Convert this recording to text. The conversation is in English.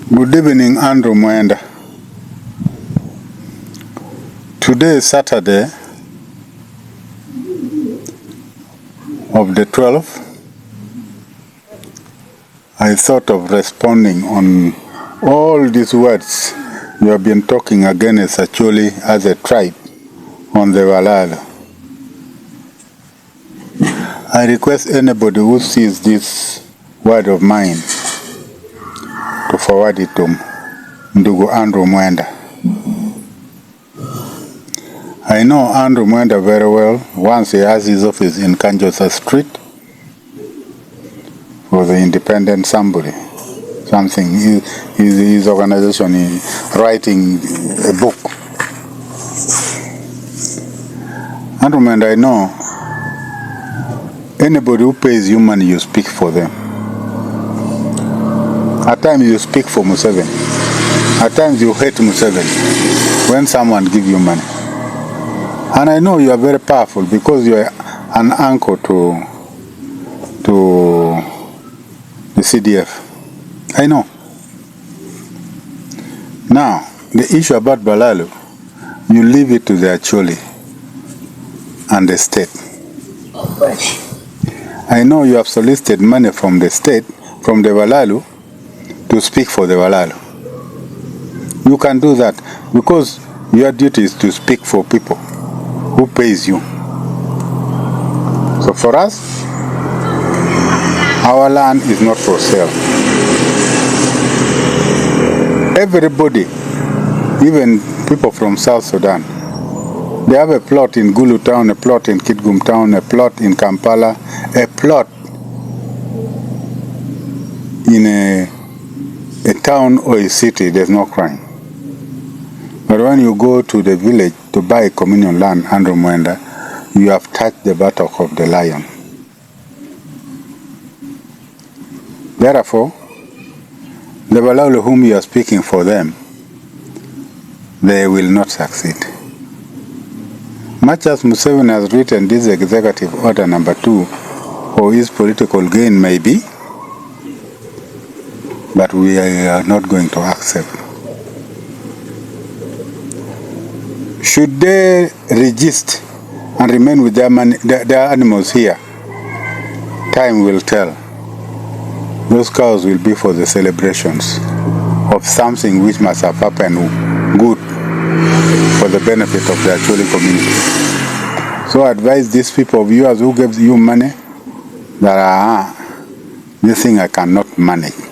Good evening, Andrew Mwenda. Today is Saturday of the 12th. I thought of responding on all these words you have been talking against Acoli as a tribe on the Balaalo. I request anybody who sees this word of mine to forward it to Ndugu Andrew Mwenda. I know Andrew Mwenda very well. Once he has his office in Kanjosa Street for the independent something. His organization is writing a book. Andrew Mwenda, I know anybody who pays you money, you speak for them. At times you speak for Museveni. At times you hate Museveni when someone gives you money. And I know you are very powerful because you are an anchor to the CDF. I know. Now, the issue about Balaalo, you leave it to the Acoli and the state. I know you have solicited money from the state, from the Balaalo, to speak for the Balaalo. You can do that because your duty is to speak for people who pays you. So for us, our land is not for sale. Everybody, even people from South Sudan, they have a plot in Gulu town, a plot in Kitgum town, a plot in Kampala, a plot in a town or a city. There's no crime. But when you go to the village to buy communion land, Andrew Mwenda, you have touched the buttock of the lion. Therefore, the Balaalo whom you are speaking for them, they will not succeed. Much as Museveni has written this executive order number 2 for his political gain maybe, but we are not going to accept. Should they resist and remain with their animals here, time will tell. Those cows will be for the celebrations of something which must have happened good for the benefit of the Acoli community. So I advise these people of yours who gives you money that this thing I cannot manage.